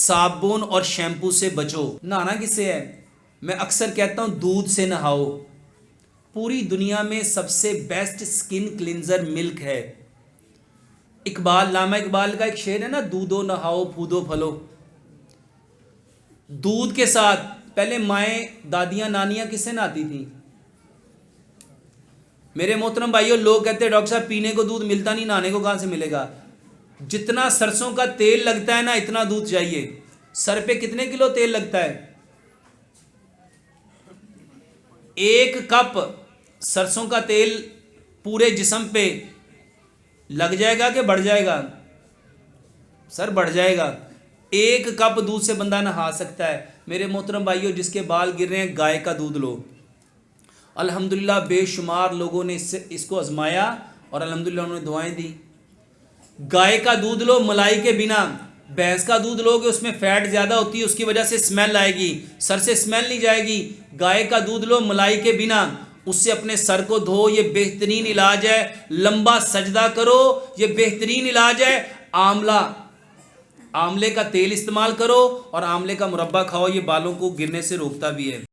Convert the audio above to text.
साबुन और शैम्पू से बचो। नहाना किससे है? मैं अक्सर कहता हूँ दूध से नहाओ। पूरी दुनिया में सबसे बेस्ट स्किन क्लिनजर मिल्क है। लामा इकबाल का एक शेर है ना, दूधो नहाओ फूदो फलो। दूध के साथ पहले माएँ दादियाँ नानियाँ किससे नहाती थी? मेरे मोहतरम भाइयों, लोग कहते हैं डॉक्टर साहब पीने को दूध मिलता नहीं, नहाने को कहाँ से मिलेगा? जितना सरसों का तेल लगता है ना, इतना दूध चाहिए। सर पे कितने किलो तेल लगता है? 1 कप सरसों का तेल पूरे जिस्म पे लग जाएगा कि बढ़ जाएगा? सर बढ़ जाएगा। 1 कप दूध से बंदा नहा सकता है। मेरे मोहतरम भाइयों, जिसके बाल गिर रहे हैं, गाय का दूध लो। अल्हम्दुलिल्लाह बेशुमार लोगों ने इसको आजमाया और अल्हम्दुलिल्लाह उन्होंने दुआएं दी। गाय का दूध लो मलाई के बिना। भैंस का दूध लोगे उसमें फैट ज़्यादा होती है, उसकी वजह से स्मेल आएगी, सर से स्मेल नहीं जाएगी। गाय का दूध लो मलाई के बिना, उससे अपने सर को धो, ये बेहतरीन इलाज है। लंबा सजदा करो, ये बेहतरीन इलाज है। आमले का तेल इस्तेमाल करो और आमले का मुरब्बा खाओ, ये बालों को गिरने से रोकता भी है।